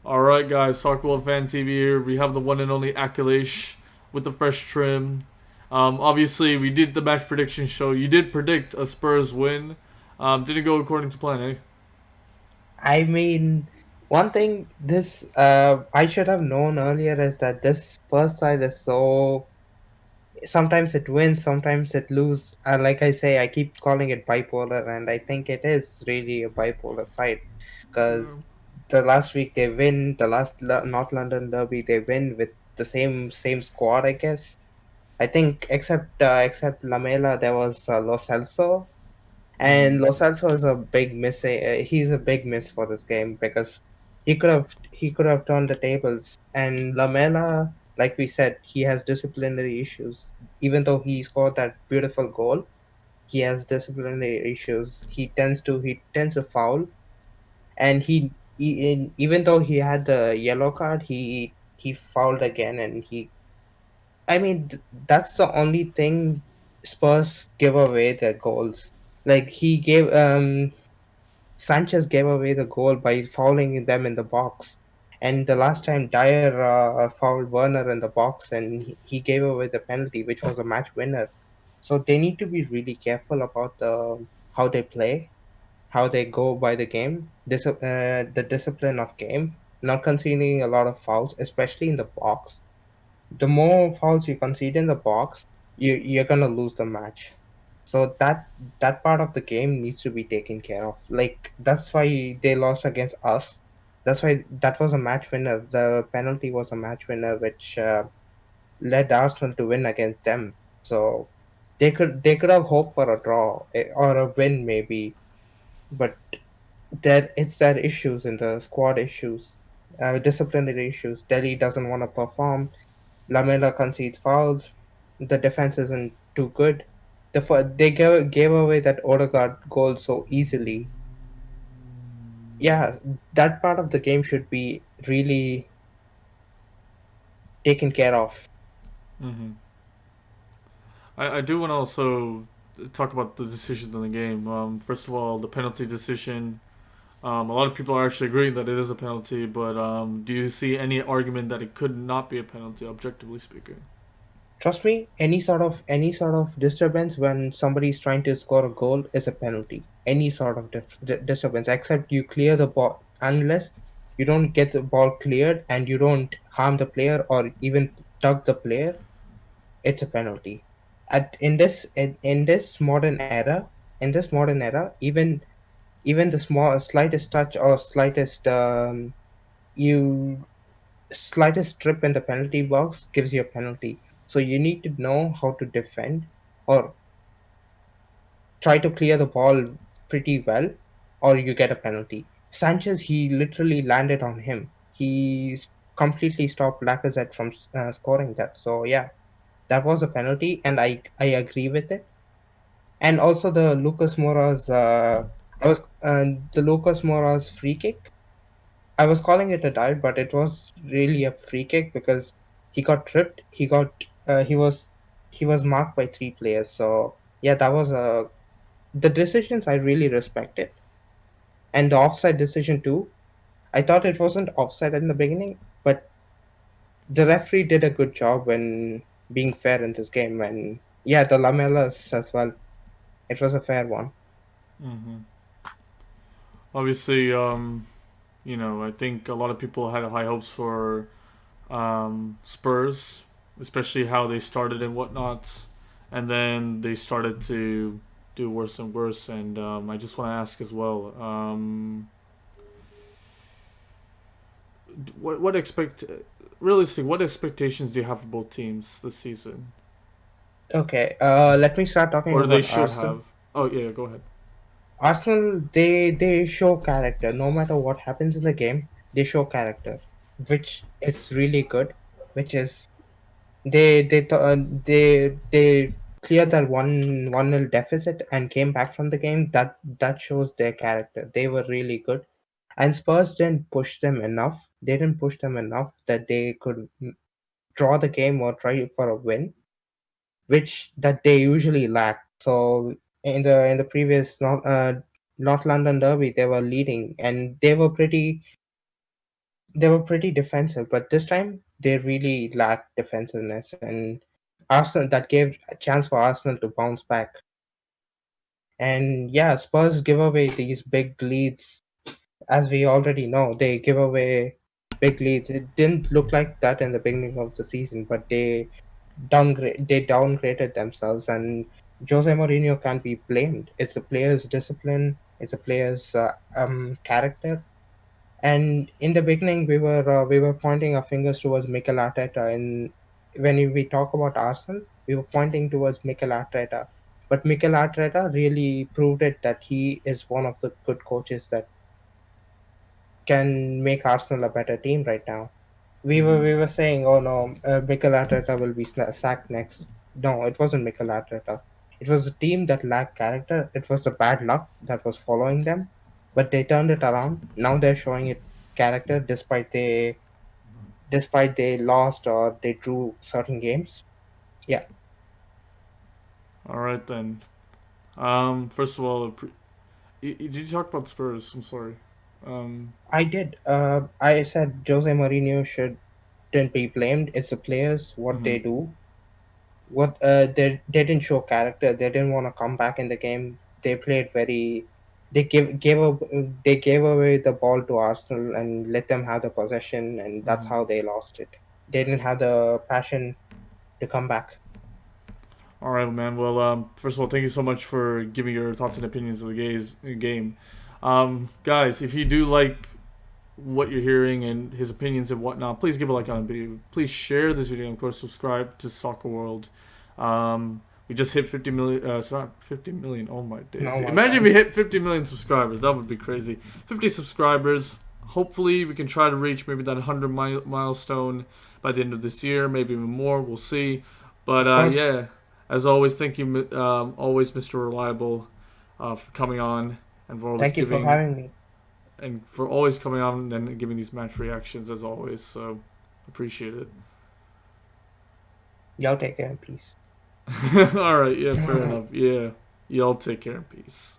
All right, guys, Soccerworld Fan TV here. We have the one and only Akilesh with the fresh trim. Obviously, we did the match prediction show. You did predict a Spurs win. Didn't go according to plan, eh? I mean, one thing this I should have known earlier is that this first side is so sometimes it wins, sometimes it loses. Like I say, I keep calling it bipolar, and I think it is really a bipolar side because the last week they win, the North London derby they win with the same squad, I guess. I think except Lamela, there was Lo Celso, Mm-hmm. and Lo Celso is a big miss. He's a big miss for this game because he could have turned the tables. And Lamela, like we said, he has disciplinary issues. Even though he scored that beautiful goal, he has disciplinary issues. He tends to foul, and even though he had the yellow card, he fouled again, and that's the only thing. Spurs give away their goals. Like he gave Sanchez gave away the goal by fouling them in the box. And the last time Dyer fouled Werner in the box, and he gave away the penalty, which was a match winner. So they need to be really careful about how they play, how they go by the game, the discipline of game, not conceding a lot of fouls, especially in the box. The more fouls you concede in the box, you're gonna lose the match. So that part of the game needs to be taken care of. Like that's why they lost against us. That's why that was a match winner. The penalty was a match winner, which led Arsenal to win against them. So they could have hoped for a draw or a win maybe, but it's their issues in the squad issues, disciplinary issues. Delhi doesn't want to perform. Lamela concedes fouls. The defense isn't too good. They gave away that Odegaard goal so easily. Yeah, that part of the game should be really taken care of. Mm-hmm. I do want to also talk about the decisions in the game. First of all, the penalty decision. A lot of people are actually agreeing that it is a penalty, but do you see any argument that it could not be a penalty, objectively speaking? Trust me, any sort of disturbance when somebody's trying to score a goal is a penalty. Any sort of disturbance, except you clear the ball, unless you don't get the ball cleared and you don't harm the player or even tug the player, it's a penalty. In this modern era, even the small slightest touch or you slightest trip in the penalty box gives you a penalty. So you need to know how to defend or try to clear the ball pretty well, or you get a penalty. Sanchez, he literally landed on him. Completely stopped Lacazette from scoring that. So yeah, that was a penalty, and I agree with it. And also the Lucas Moura's free kick. I was calling it a dive, but it was really a free kick because he got tripped. He was marked by three players. So yeah, that was the decisions I really respected, and the offside decision too. I thought it wasn't offside in the beginning, but the referee did a good job when being fair in this game. And yeah, the Lamellas as well. It was a fair one. Mm-hmm. Obviously, I think a lot of people had high hopes for Spurs, especially how they started and whatnot, and then they started to do worse and worse. And I just want to ask as well, what expect realistically, what expectations do you have for both teams this season, Okay, let me start talking or they about should Arsenal. have? Oh yeah, go ahead. Arsenal, they show character. No matter what happens in the game, they show character, which is really good. Which is they cleared that one nil deficit and came back from the game. That shows their character. They were really good, and Spurs didn't push them enough. They didn't push them enough that they could draw the game or try for a win, which that they usually lack. So in the previous North London derby, they were leading, and they were pretty. they were pretty defensive, but this time they really lacked defensiveness, and Arsenal that gave a chance for Arsenal to bounce back. And yeah, Spurs give away these big leads. As we already know, they give away big leads. It didn't look like that in the beginning of the season, but they downgraded themselves, and Jose Mourinho can't be blamed. It's the players' discipline, it's the players' character. And in the beginning, we were pointing our fingers towards Mikel Arteta. And when we talk about Arsenal, we were pointing towards Mikel Arteta. But Mikel Arteta really proved it that he is one of the good coaches that can make Arsenal a better team right now. We were saying, oh no, Mikel Arteta will be sacked next. No, it wasn't Mikel Arteta. It was a team that lacked character. It was the bad luck that was following them, but they turned it around. Now they're showing it character despite they lost or they drew certain games. Yeah, All right then. First of all, did you talk about Spurs? I'm sorry. Um, I did. I said Jose Mourinho shouldn't be blamed. It's the players what they mhm. do. What they didn't show character. They didn't want to come back in the game. They played very. They gave away the ball to Arsenal and let them have the possession, and that's how they lost it. They didn't have the passion to come back. All right, man. Well, first of all, thank you so much for giving your thoughts and opinions of the game. Guys, if you do like what you're hearing and his opinions and whatnot, please give a like on the video. Please share this video and, of course, subscribe to Soccerworld. We just hit 50 million. Sorry, 50 million. Oh my days! Oh my Imagine if god! we hit 50 million subscribers. That would be crazy. 50 subscribers. Hopefully, we can try to reach maybe that 100 milestone by the end of this year. Maybe even more. We'll see. But Of course. yeah, as always, thank you, always, Mr. Reliable, for coming on and for always Thank you for giving having me. and for always coming on and giving these match reactions as always. So appreciate it. Y'all take care and peace. All right, yeah, fair enough. Yeah, y'all take care and peace.